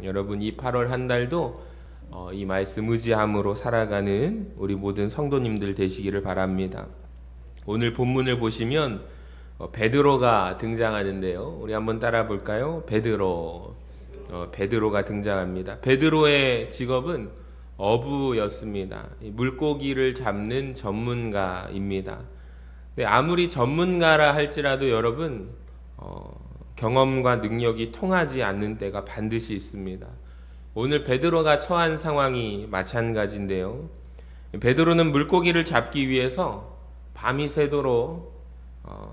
여러분 이 8월 한 달도 이 말씀 의지함으로 살아가는 우리 모든 성도님들 되시기를 바랍니다. 오늘 본문을 보시면 베드로가 등장하는데요. 우리 한번 따라 볼까요? 베드로가 등장합니다. 베드로의 직업은 어부였습니다. 물고기를 잡는 전문가입니다. 아무리 전문가라 할지라도 여러분 경험과 능력이 통하지 않는 때가 반드시 있습니다. 오늘 베드로가 처한 상황이 마찬가지인데요. 베드로는 물고기를 잡기 위해서 밤이 새도록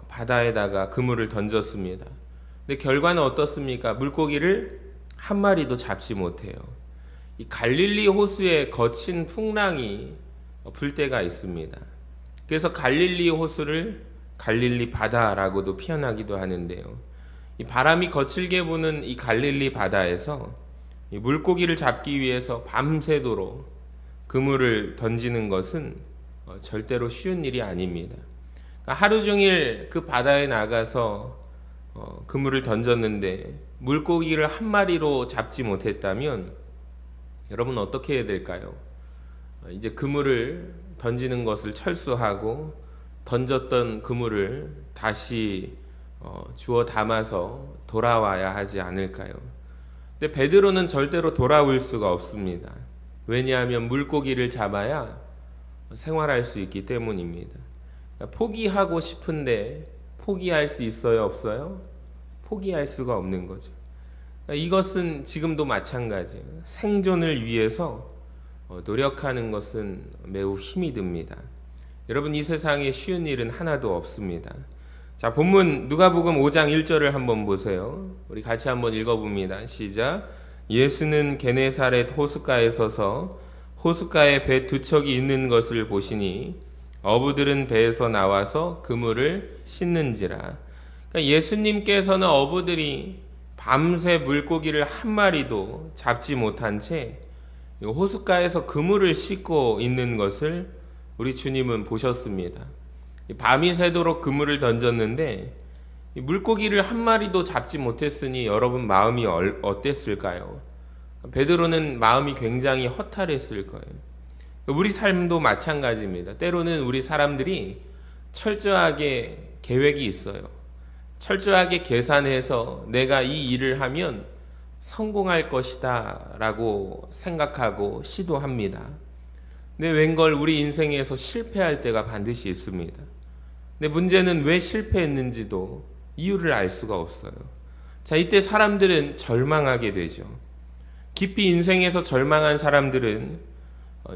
바다에다가 그물을 던졌습니다. 근데 결과는 어떻습니까? 물고기를 한 마리도 잡지 못해요. 이 갈릴리 호수에 거친 풍랑이 불 때가 있습니다. 그래서 갈릴리 호수를 갈릴리 바다라고도 표현하기도 하는데요. 이 바람이 거칠게 부는 이 갈릴리 바다에서 이 물고기를 잡기 위해서 밤새도록 그물을 던지는 것은 절대로 쉬운 일이 아닙니다. 하루 종일 그 바다에 나가서 그물을 던졌는데 물고기를 한 마리로 잡지 못했다면 여러분 어떻게 해야 될까요? 이제 그물을 던지는 것을 철수하고 던졌던 그물을 다시 주워 담아서 돌아와야 하지 않을까요? 근데 베드로는 절대로 돌아올 수가 없습니다. 왜냐하면 물고기를 잡아야 생활할 수 있기 때문입니다. 포기하고 싶은데 포기할 수 있어요, 없어요? 포기할 수가 없는 거죠. 이것은 지금도 마찬가지예요. 생존을 위해서 노력하는 것은 매우 힘이 듭니다. 여러분 이 세상에 쉬운 일은 하나도 없습니다. 자, 본문 누가복음 5장 1절을 한번 보세요. 우리 같이 한번 읽어봅니다. 시작. 예수는 게네사렛 호숫가에 서서 호숫가에 배 두 척이 있는 것을 보시니 어부들은 배에서 나와서 그물을 씻는지라. 그러니까 예수님께서는 어부들이 밤새 물고기를 한 마리도 잡지 못한 채 호숫가에서 그물을 씻고 있는 것을 우리 주님은 보셨습니다. 밤이 새도록 그물을 던졌는데 물고기를 한 마리도 잡지 못했으니 여러분 마음이 어땠을까요? 베드로는 마음이 굉장히 허탈했을 거예요. 우리 삶도 마찬가지입니다. 때로는 우리 사람들이 철저하게 계획이 있어요. 철저하게 계산해서 내가 이 일을 하면 성공할 것이다 라고 생각하고 시도합니다. 근데 웬걸 우리 인생에서 실패할 때가 반드시 있습니다. 근데 문제는 왜 실패했는지도 이유를 알 수가 없어요. 자, 이때 사람들은 절망하게 되죠. 깊이 인생에서 절망한 사람들은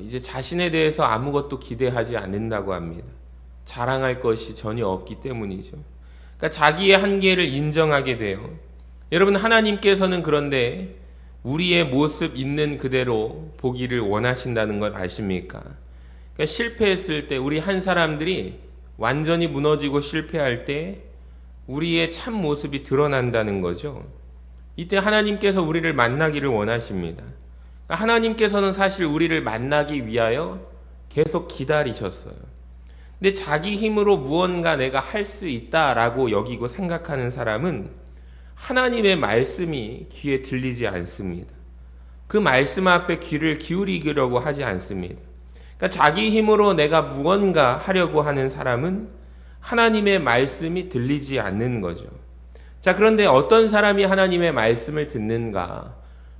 이제 자신에 대해서 아무것도 기대하지 않는다고 합니다. 자랑할 것이 전혀 없기 때문이죠. 그러니까 자기의 한계를 인정하게 돼요. 여러분 하나님께서는 그런데 우리의 모습 있는 그대로 보기를 원하신다는 걸 아십니까? 그러니까 실패했을 때 우리 한 사람들이 완전히 무너지고 실패할 때 우리의 참 모습이 드러난다는 거죠. 이때 하나님께서 우리를 만나기를 원하십니다. 하나님께서는 사실 우리를 만나기 위하여 계속 기다리셨어요. 근데 자기 힘으로 무언가 내가 할 수 있다라고 여기고 생각하는 사람은 하나님의 말씀이 귀에 들리지 않습니다. 그 말씀 앞에 귀를 기울이려고 하지 않습니다. 그러니까 자기 힘으로 내가 무언가 하려고 하는 사람은 하나님의 말씀이 들리지 않는 거죠. 자, 그런데 어떤 사람이 하나님의 말씀을 듣는가?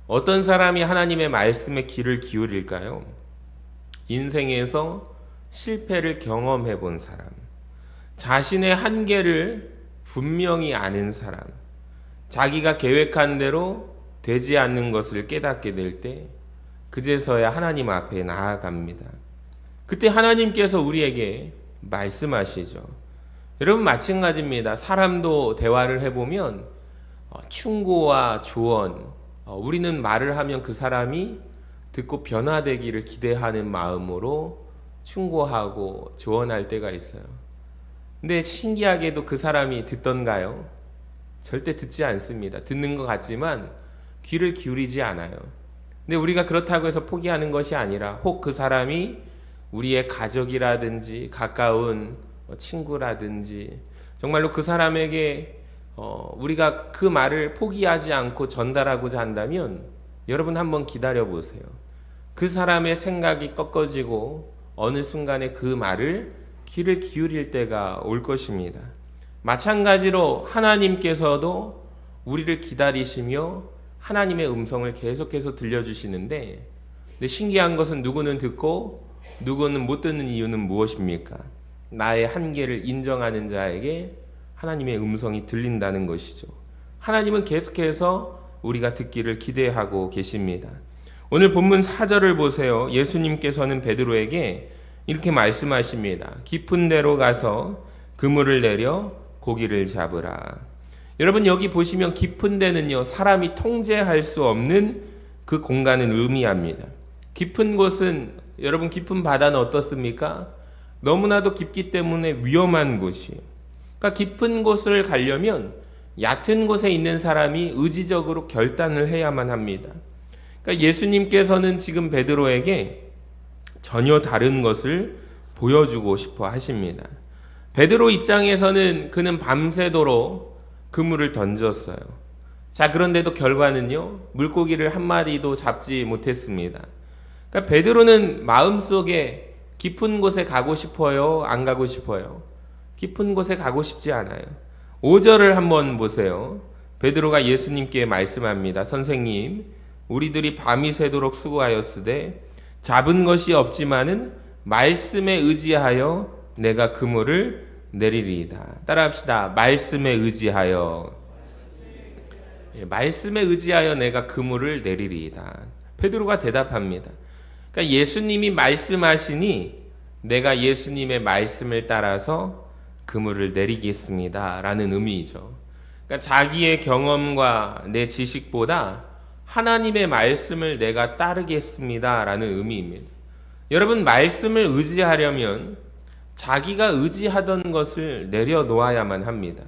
어떤 사람이 하나님의 말씀에 귀를 기울일까요? 인생에서 실패를 경험해 본 사람, 자신의 한계를 분명히 아는 사람, 자기가 계획한 대로 되지 않는 것을 깨닫게 될 때 그제서야 하나님 앞에 나아갑니다. 그때 하나님께서 우리에게 말씀하시죠. 여러분 마찬가지입니다. 사람도 대화를 해보면 충고와 조언, 우리는 말을 하면 그 사람이 듣고 변화되기를 기대하는 마음으로 충고하고 조언할 때가 있어요. 근데 신기하게도 그 사람이 듣던가요? 절대 듣지 않습니다. 듣는 것 같지만 귀를 기울이지 않아요. 근데 우리가 그렇다고 해서 포기하는 것이 아니라 혹 그 사람이 우리의 가족이라든지 가까운 친구라든지 정말로 그 사람에게 우리가 그 말을 포기하지 않고 전달하고자 한다면 여러분 한번 기다려 보세요. 그 사람의 생각이 꺾어지고 어느 순간에 그 말을 귀를 기울일 때가 올 것입니다. 마찬가지로 하나님께서도 우리를 기다리시며 하나님의 음성을 계속해서 들려주시는데, 근데 신기한 것은 누구는 듣고 누구는 못 듣는 이유는 무엇입니까? 나의 한계를 인정하는 자에게 하나님의 음성이 들린다는 것이죠. 하나님은 계속해서 우리가 듣기를 기대하고 계십니다. 오늘 본문 4절을 보세요. 예수님께서는 베드로에게 이렇게 말씀하십니다. 깊은 데로 가서 그물을 내려 고기를 잡으라. 여러분 여기 보시면 깊은 데는요, 사람이 통제할 수 없는 그 공간을 의미합니다. 깊은 곳은, 여러분 깊은 바다는 어떻습니까? 너무나도 깊기 때문에 위험한 곳이에요. 그러니까 깊은 곳을 가려면 얕은 곳에 있는 사람이 의지적으로 결단을 해야만 합니다. 그러니까 예수님께서는 지금 베드로에게 전혀 다른 것을 보여주고 싶어 하십니다. 베드로 입장에서는 그는 밤새도록 그물을 던졌어요. 자, 그런데도 결과는요, 물고기를 한 마리도 잡지 못했습니다. 그러니까 베드로는 마음속에 깊은 곳에 가고 싶어요? 안 가고 싶어요? 깊은 곳에 가고 싶지 않아요. 5절을 한번 보세요. 베드로가 예수님께 말씀합니다. 선생님, 우리들이 밤이 새도록 수고하였으되 잡은 것이 없지만은 말씀에 의지하여 내가 그물을 내리리이다. 따라합시다. 말씀에 의지하여. 말씀에 의지하여 내가 그물을 내리리이다. 베드로가 대답합니다. 그러니까 예수님이 말씀하시니 내가 예수님의 말씀을 따라서 그물을 내리겠습니다 라는 의미이죠. 그러니까 자기의 경험과 내 지식보다 하나님의 말씀을 내가 따르겠습니다 라는 의미입니다. 여러분, 말씀을 의지하려면 자기가 의지하던 것을 내려놓아야만 합니다.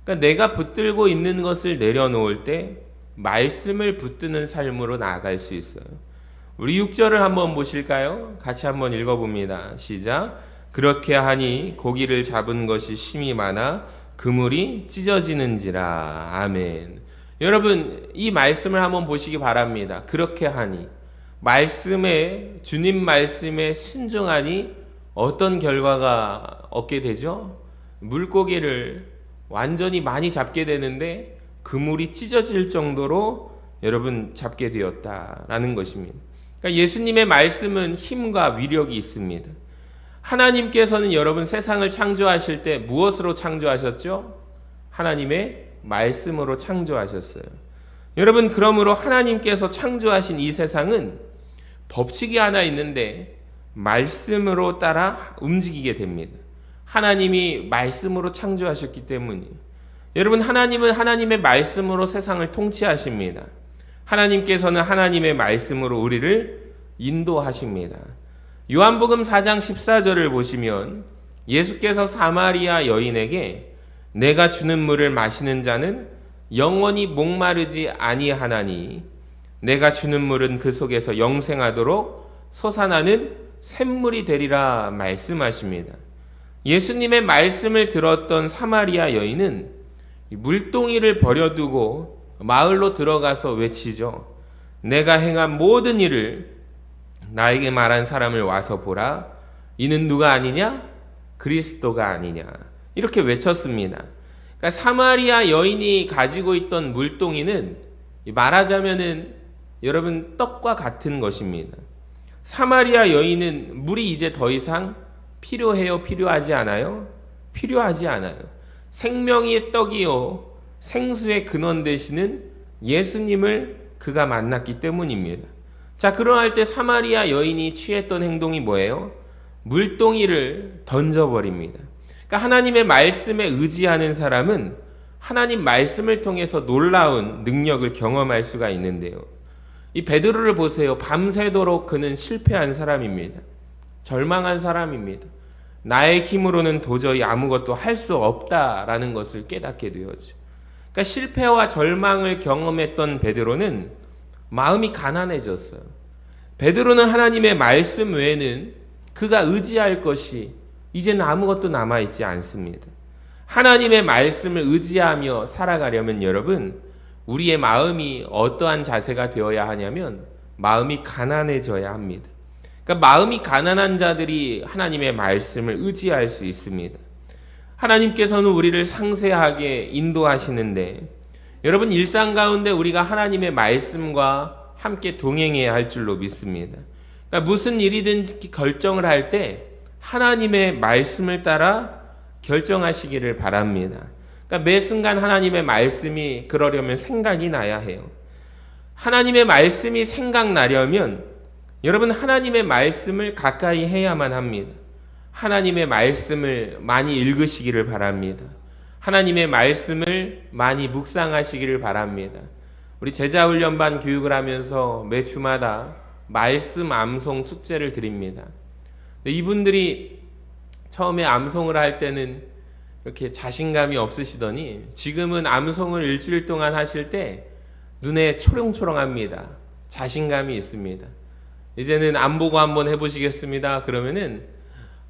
그러니까 내가 붙들고 있는 것을 내려놓을 때 말씀을 붙드는 삶으로 나아갈 수 있어요. 우리 6절을 한번 보실까요? 같이 한번 읽어봅니다. 시작. 그렇게 하니 고기를 잡은 것이 심이 많아 그물이 찢어지는지라. 아멘. 여러분, 이 말씀을 한번 보시기 바랍니다. 그렇게 하니, 말씀에, 주님 말씀에 순종하니 어떤 결과가 얻게 되죠? 물고기를 완전히 많이 잡게 되는데 그물이 찢어질 정도로 여러분 잡게 되었다라는 것입니다. 그러니까 예수님의 말씀은 힘과 위력이 있습니다. 하나님께서는 여러분 세상을 창조하실 때 무엇으로 창조하셨죠? 하나님의 말씀으로 창조하셨어요. 여러분, 그러므로 하나님께서 창조하신 이 세상은 법칙이 하나 있는데 말씀으로 따라 움직이게 됩니다. 하나님이 말씀으로 창조하셨기 때문이에요. 여러분, 하나님은 하나님의 말씀으로 세상을 통치하십니다. 하나님께서는 하나님의 말씀으로 우리를 인도하십니다. 요한복음 4장 14절을 보시면 예수께서 사마리아 여인에게 내가 주는 물을 마시는 자는 영원히 목마르지 아니하나니 내가 주는 물은 그 속에서 영생하도록 솟아나는 샘물이 되리라 말씀하십니다. 예수님의 말씀을 들었던 사마리아 여인은 물동이를 버려두고 마을로 들어가서 외치죠. 내가 행한 모든 일을 나에게 말한 사람을 와서 보라. 이는 누가 아니냐? 그리스도가 아니냐? 이렇게 외쳤습니다. 그러니까 사마리아 여인이 가지고 있던 물동이는 말하자면은 여러분 떡과 같은 것입니다. 사마리아 여인은 물이 이제 더 이상 필요해요? 필요하지 않아요? 필요하지 않아요. 생명의 떡이요 생수의 근원 되시는 예수님을 그가 만났기 때문입니다. 자, 그러할 때 사마리아 여인이 취했던 행동이 뭐예요? 물동이를 던져버립니다. 그러니까 하나님의 말씀에 의지하는 사람은 하나님 말씀을 통해서 놀라운 능력을 경험할 수가 있는데요. 이 베드로를 보세요. 밤새도록 그는 실패한 사람입니다. 절망한 사람입니다. 나의 힘으로는 도저히 아무것도 할 수 없다라는 것을 깨닫게 되었죠. 그러니까 실패와 절망을 경험했던 베드로는 마음이 가난해졌어요. 베드로는 하나님의 말씀 외에는 그가 의지할 것이 이제는 아무것도 남아있지 않습니다. 하나님의 말씀을 의지하며 살아가려면 여러분, 우리의 마음이 어떠한 자세가 되어야 하냐면 마음이 가난해져야 합니다. 그러니까 마음이 가난한 자들이 하나님의 말씀을 의지할 수 있습니다. 하나님께서는 우리를 상세하게 인도하시는데 여러분 일상 가운데 우리가 하나님의 말씀과 함께 동행해야 할 줄로 믿습니다. 그러니까 무슨 일이든 결정을 할 때 하나님의 말씀을 따라 결정하시기를 바랍니다. 그러니까 매 순간 하나님의 말씀이 그러려면 생각이 나야 해요. 하나님의 말씀이 생각나려면 여러분 하나님의 말씀을 가까이 해야만 합니다. 하나님의 말씀을 많이 읽으시기를 바랍니다. 하나님의 말씀을 많이 묵상하시기를 바랍니다. 우리 제자훈련반 교육을 하면서 매 주마다 말씀 암송 숙제를 드립니다. 이분들이 처음에 암송을 할 때는 이렇게 자신감이 없으시더니 지금은 암송을 일주일 동안 하실 때 눈에 초롱초롱합니다. 자신감이 있습니다. 이제는 안 보고 한번 해보시겠습니다. 그러면은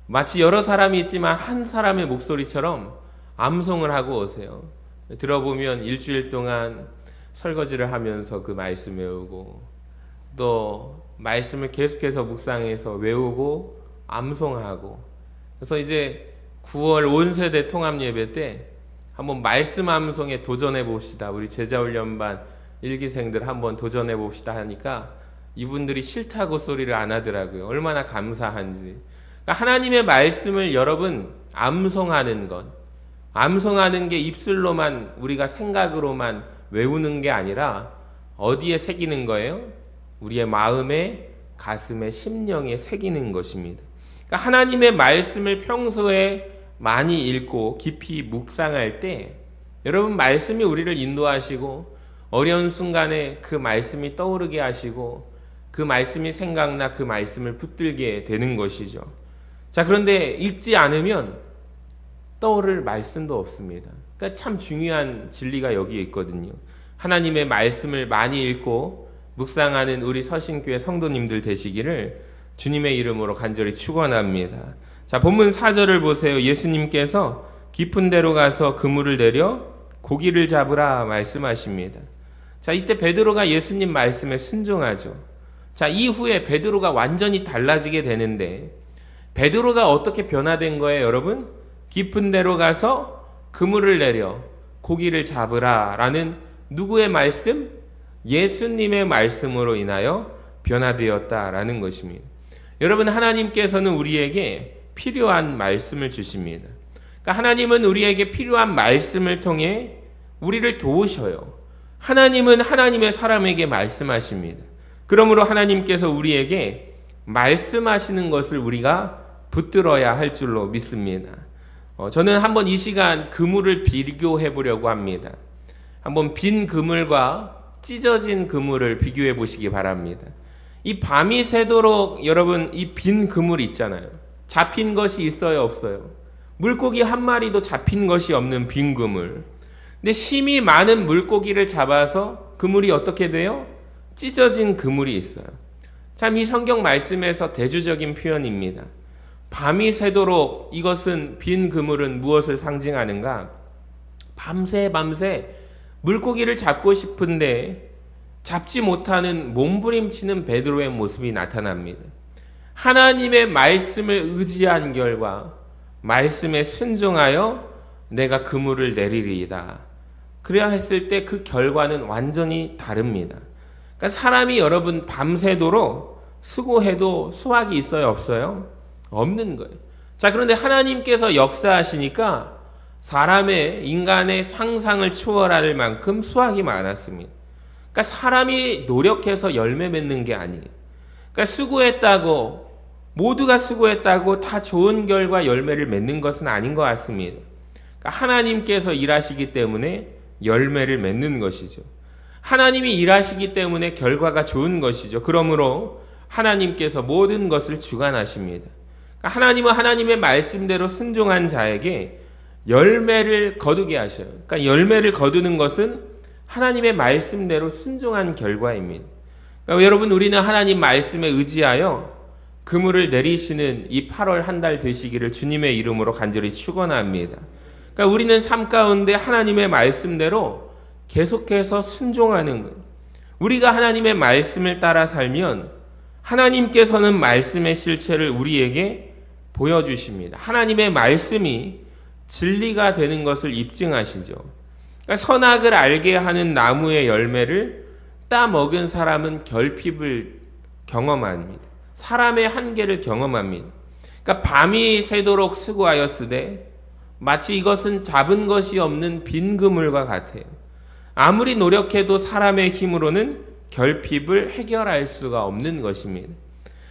마치 여러 사람이 있지만 한 사람의 목소리처럼 암송을 하고 오세요. 들어보면 일주일 동안 설거지를 하면서 그 말씀 외우고 또 말씀을 계속해서 묵상해서 외우고 암송하고 그래서 이제 9월 온세대 통합예배 때 한번 말씀 암송에 도전해 봅시다. 우리 제자훈련반 일기생들 한번 도전해 봅시다 하니까 이분들이 싫다고 소리를 안 하더라고요. 얼마나 감사한지. 그러니까 하나님의 말씀을 여러분 암송하는 것, 암송하는 게 입술로만 우리가 생각으로만 외우는 게 아니라 어디에 새기는 거예요? 우리의 마음에, 가슴에, 심령에 새기는 것입니다. 그러니까 하나님의 말씀을 평소에 많이 읽고 깊이 묵상할 때 여러분 말씀이 우리를 인도하시고 어려운 순간에 그 말씀이 떠오르게 하시고 그 말씀이 생각나 그 말씀을 붙들게 되는 것이죠. 자, 그런데 읽지 않으면 떠오를 말씀도 없습니다. 그러니까 참 중요한 진리가 여기에 있거든요. 하나님의 말씀을 많이 읽고 묵상하는 우리 서신교회 성도님들 되시기를 주님의 이름으로 간절히 축원합니다. 자, 본문 4절을 보세요. 예수님께서 깊은 데로 가서 그물을 내려 고기를 잡으라 말씀하십니다. 자, 이때 베드로가 예수님 말씀에 순종하죠. 자, 이후에 베드로가 완전히 달라지게 되는데 베드로가 어떻게 변화된 거예요, 여러분? 깊은 데로 가서 그물을 내려 고기를 잡으라 라는 누구의 말씀? 예수님의 말씀으로 인하여 변화되었다라는 것입니다. 여러분 하나님께서는 우리에게 필요한 말씀을 주십니다. 그러니까 하나님은 우리에게 필요한 말씀을 통해 우리를 도우셔요. 하나님은 하나님의 사람에게 말씀하십니다. 그러므로 하나님께서 우리에게 말씀하시는 것을 우리가 붙들어야 할 줄로 믿습니다. 저는 한번 이 시간 그물을 비교해 보려고 합니다. 한번 빈 그물과 찢어진 그물을 비교해 보시기 바랍니다. 이 밤이 새도록 여러분 이 빈 그물 있잖아요. 잡힌 것이 있어요, 없어요? 물고기 한 마리도 잡힌 것이 없는 빈 그물. 근데 심이 많은 물고기를 잡아서 그물이 어떻게 돼요? 찢어진 그물이 있어요. 참 이 성경 말씀에서 대조적인 표현입니다. 밤이 새도록 이것은 빈 그물은 무엇을 상징하는가? 밤새 물고기를 잡고 싶은데 잡지 못하는 몸부림치는 베드로의 모습이 나타납니다. 하나님의 말씀을 의지한 결과 말씀에 순종하여 내가 그물을 내리리이다. 그래야 했을 때 그 결과는 완전히 다릅니다. 그러니까 사람이 여러분 밤새도록 수고해도 수확이 있어요, 없어요? 없는 거예요. 자, 그런데 하나님께서 역사하시니까 사람의 인간의 상상을 초월할 만큼 수확이 많았습니다. 그러니까 사람이 노력해서 열매 맺는 게 아니에요. 그러니까 수고했다고 모두가 수고했다고 다 좋은 결과 열매를 맺는 것은 아닌 것 같습니다. 그러니까 하나님께서 일하시기 때문에 열매를 맺는 것이죠. 하나님이 일하시기 때문에 결과가 좋은 것이죠. 그러므로 하나님께서 모든 것을 주관하십니다. 그러니까 하나님은 하나님의 말씀대로 순종한 자에게 열매를 거두게 하셔요. 그러니까 열매를 거두는 것은 하나님의 말씀대로 순종한 결과입니다. 그러니까 여러분 우리는 하나님 말씀에 의지하여 그물을 내리시는 이 8월 한 달 되시기를 주님의 이름으로 간절히 축원합니다. 그러니까 우리는 삶 가운데 하나님의 말씀대로 계속해서 순종하는 것. 우리가 하나님의 말씀을 따라 살면 하나님께서는 말씀의 실체를 우리에게 보여주십니다. 하나님의 말씀이 진리가 되는 것을 입증하시죠. 그러니까 선악을 알게 하는 나무의 열매를 따먹은 사람은 결핍을 경험합니다. 사람의 한계를 경험합니다. 그러니까 밤이 새도록 수고하였으되 마치 이것은 잡은 것이 없는 빈 그물과 같아요. 아무리 노력해도 사람의 힘으로는 결핍을 해결할 수가 없는 것입니다.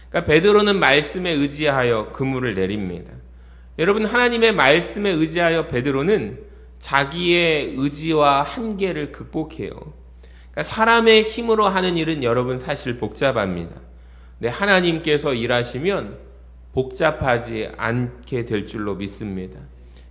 그러니까 베드로는 말씀에 의지하여 그물을 내립니다. 여러분, 하나님의 말씀에 의지하여 베드로는 자기의 의지와 한계를 극복해요. 그러니까 사람의 힘으로 하는 일은 여러분 사실 복잡합니다. 근데 하나님께서 일하시면 복잡하지 않게 될 줄로 믿습니다.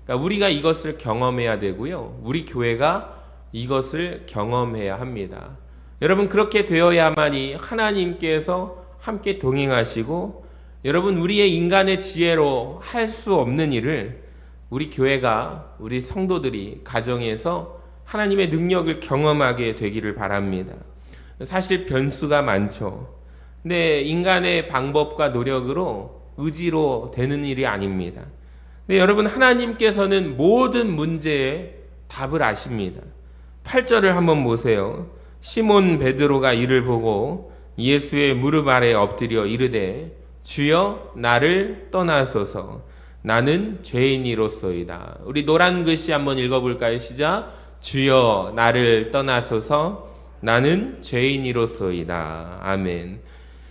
그러니까 우리가 이것을 경험해야 되고요. 우리 교회가 이것을 경험해야 합니다. 여러분, 그렇게 되어야만이 하나님께서 함께 동행하시고 여러분, 우리의 인간의 지혜로 할 수 없는 일을 우리 교회가, 우리 성도들이 가정에서 하나님의 능력을 경험하게 되기를 바랍니다. 사실 변수가 많죠. 근데 인간의 방법과 노력으로 의지로 되는 일이 아닙니다. 근데 여러분, 하나님께서는 모든 문제에 답을 아십니다. 8절을 한번 보세요. 시몬 베드로가 이를 보고 예수의 무릎 아래 엎드려 이르되 주여 나를 떠나소서 나는 죄인이로소이다. 우리 노란 글씨 한번 읽어볼까요? 시작. 주여 나를 떠나소서 나는 죄인이로소이다. 아멘.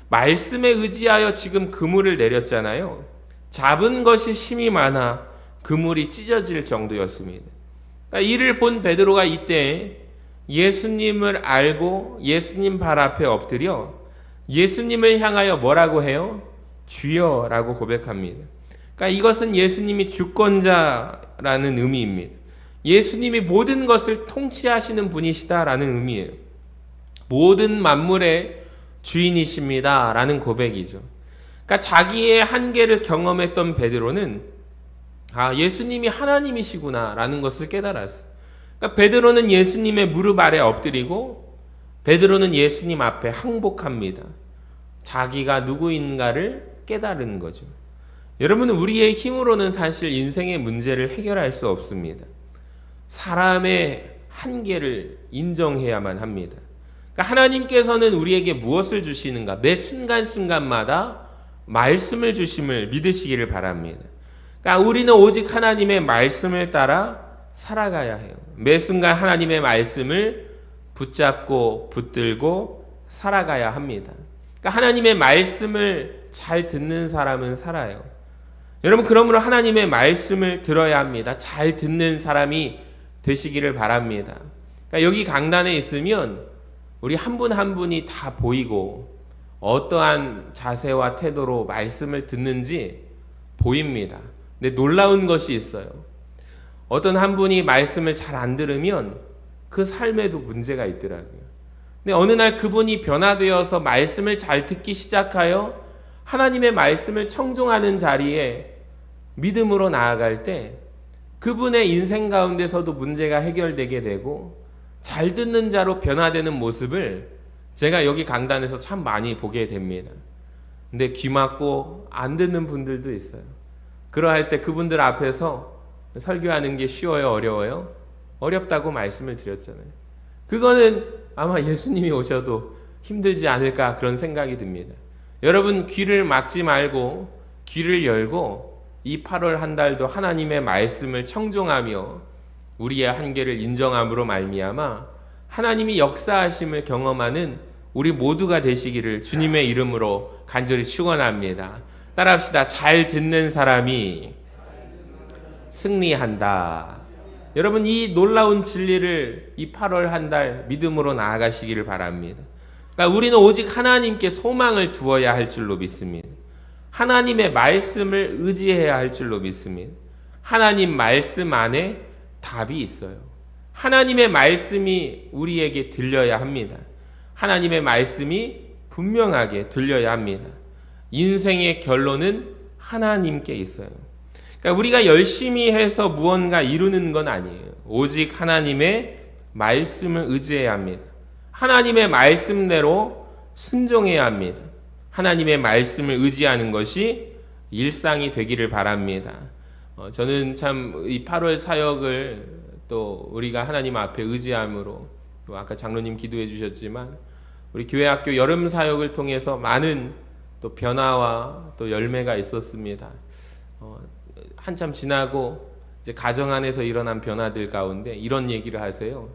말씀에 의지하여 지금 그물을 내렸잖아요. 잡은 것이 힘이 많아 그물이 찢어질 정도였습니다. 그러니까 이를 본 베드로가 이때 예수님을 알고 예수님 발 앞에 엎드려 예수님을 향하여 뭐라고 해요? 주여라고 고백합니다. 그러니까 이것은 예수님이 주권자라는 의미입니다. 예수님이 모든 것을 통치하시는 분이시다라는 의미예요. 모든 만물의 주인이십니다라는 고백이죠. 그러니까 자기의 한계를 경험했던 베드로는 예수님이 하나님이시구나라는 것을 깨달았어요. 그러니까 베드로는 예수님의 무릎 아래 엎드리고 베드로는 예수님 앞에 항복합니다. 자기가 누구인가를 깨달은 거죠. 여러분, 우리의 힘으로는 사실 인생의 문제를 해결할 수 없습니다. 사람의 한계를 인정해야만 합니다. 그러니까 하나님께서는 우리에게 무엇을 주시는가? 매 순간순간마다 말씀을 주심을 믿으시기를 바랍니다. 그러니까 우리는 오직 하나님의 말씀을 따라 살아가야 해요. 매 순간 하나님의 말씀을 붙잡고 붙들고 살아가야 합니다. 그러니까 하나님의 말씀을 잘 듣는 사람은 살아요. 여러분, 그러므로 하나님의 말씀을 들어야 합니다. 잘 듣는 사람이 되시기를 바랍니다. 그러니까 여기 강단에 있으면 우리 한 분 한 분이 다 보이고 어떠한 자세와 태도로 말씀을 듣는지 보입니다. 근데 놀라운 것이 있어요. 어떤 한 분이 말씀을 잘 안 들으면 그 삶에도 문제가 있더라고요. 근데 어느 날 그분이 변화되어서 말씀을 잘 듣기 시작하여 하나님의 말씀을 청종하는 자리에 믿음으로 나아갈 때 그분의 인생 가운데서도 문제가 해결되게 되고 잘 듣는 자로 변화되는 모습을 제가 여기 강단에서 참 많이 보게 됩니다. 근데 귀 막고 안 듣는 분들도 있어요. 그러할 때 그분들 앞에서 설교하는 게 쉬워요, 어려워요? 어렵다고 말씀을 드렸잖아요. 그거는 아마 예수님이 오셔도 힘들지 않을까 그런 생각이 듭니다. 여러분, 귀를 막지 말고 귀를 열고 이 8월 한 달도 하나님의 말씀을 청종하며 우리의 한계를 인정함으로 말미암아 하나님이 역사하심을 경험하는 우리 모두가 되시기를 주님의 이름으로 간절히 축원합니다. 따라합시다. 잘 듣는 사람이 승리한다. 여러분, 이 놀라운 진리를 이 8월 한 달 믿음으로 나아가시기를 바랍니다. 그러니까 우리는 오직 하나님께 소망을 두어야 할 줄로 믿습니다. 하나님의 말씀을 의지해야 할 줄로 믿습니다. 하나님 말씀 안에 답이 있어요. 하나님의 말씀이 우리에게 들려야 합니다. 하나님의 말씀이 분명하게 들려야 합니다. 인생의 결론은 하나님께 있어요. 그러니까 우리가 열심히 해서 무언가 이루는 건 아니에요. 오직 하나님의 말씀을 의지해야 합니다. 하나님의 말씀대로 순종해야 합니다. 하나님의 말씀을 의지하는 것이 일상이 되기를 바랍니다. 저는 참 이 8월 사역을 또 우리가 하나님 앞에 의지함으로, 또 아까 장로님 기도해 주셨지만 우리 교회학교 여름 사역을 통해서 많은 또 변화와 또 열매가 있었습니다. 한참 지나고 이제 가정 안에서 일어난 변화들 가운데 이런 얘기를 하세요.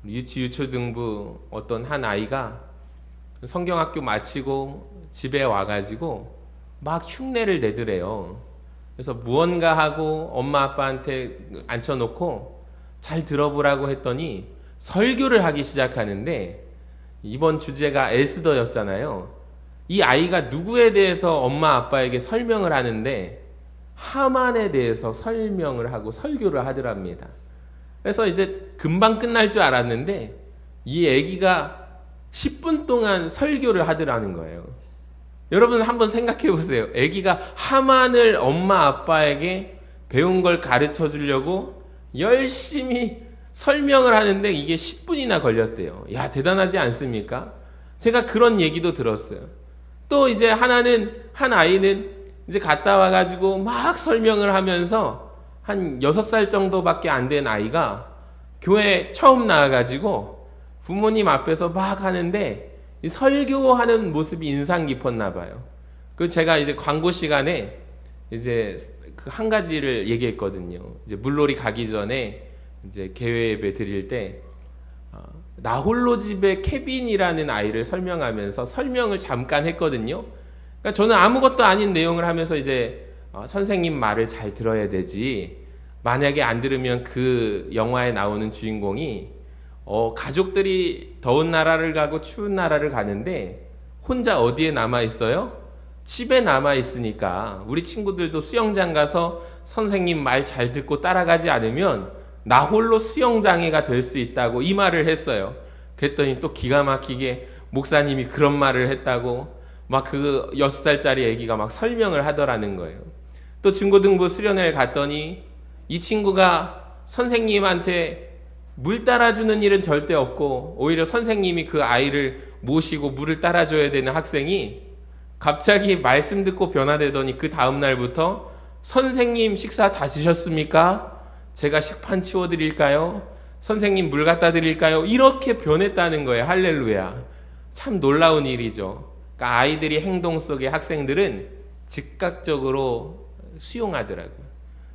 유치 유초등부 어떤 한 아이가 성경학교 마치고 집에 와가지고 막 흉내를 내더래요. 그래서 무언가 하고 엄마 아빠한테 앉혀놓고 잘 들어보라고 했더니 설교를 하기 시작하는데, 이번 주제가 에스더였잖아요. 이 아이가 누구에 대해서 엄마 아빠에게 설명을 하는데 하만에 대해서 설명을 하고 설교를 하더랍니다. 그래서 이제 금방 끝날 줄 알았는데 이 아기가 10분 동안 설교를 하더라는 거예요. 여러분 한번 생각해 보세요. 아기가 하만을 엄마 아빠에게 배운 걸 가르쳐 주려고 열심히 설명을 하는데 이게 10분이나 걸렸대요. 야, 대단하지 않습니까? 제가 그런 얘기도 들었어요. 또 이제 한 아이는 이제 갔다 와가지고 막 설명을 하면서 한 6살 정도밖에 안 된 아이가 교회 처음 나와가지고 부모님 앞에서 막 하는데 이 설교하는 모습이 인상 깊었나 봐요. 그 제가 이제 광고 시간에 이제 그 한 가지를 얘기했거든요. 이제 물놀이 가기 전에 이제 개회 예배 드릴 때 나홀로 집의 케빈이라는 아이를 설명하면서 설명을 잠깐 했거든요. 그러니까 저는 아무것도 아닌 내용을 하면서 이제 선생님 말을 잘 들어야 되지, 만약에 안 들으면 그 영화에 나오는 주인공이 가족들이 더운 나라를 가고 추운 나라를 가는데 혼자 어디에 남아 있어요? 집에 남아 있으니까 우리 친구들도 수영장 가서 선생님 말 잘 듣고 따라가지 않으면 나 홀로 수영장애가 될 수 있다고 이 말을 했어요. 그랬더니 또 기가 막히게 목사님이 그런 말을 했다고 막 그 6살짜리 아기가 막 설명을 하더라는 거예요. 또 중고등부 수련회를 갔더니 이 친구가 선생님한테 물 따라주는 일은 절대 없고 오히려 선생님이 그 아이를 모시고 물을 따라줘야 되는 학생이 갑자기 말씀 듣고 변화되더니 그 다음 날부터 선생님 식사 다 드셨습니까? 제가 식판 치워드릴까요? 선생님 물 갖다 드릴까요? 이렇게 변했다는 거예요. 할렐루야. 참 놀라운 일이죠. 그러니까 아이들이 행동 속에 학생들은 즉각적으로 수용하더라고요.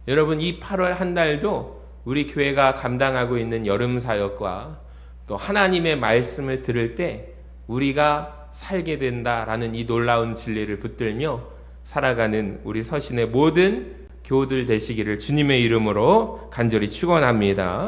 여러분, 이 8월 한 달도 우리 교회가 감당하고 있는 여름 사역과 또 하나님의 말씀을 들을 때 우리가 살게 된다라는 이 놀라운 진리를 붙들며 살아가는 우리 서신의 모든 교우들 되시기를 주님의 이름으로 간절히 축원합니다.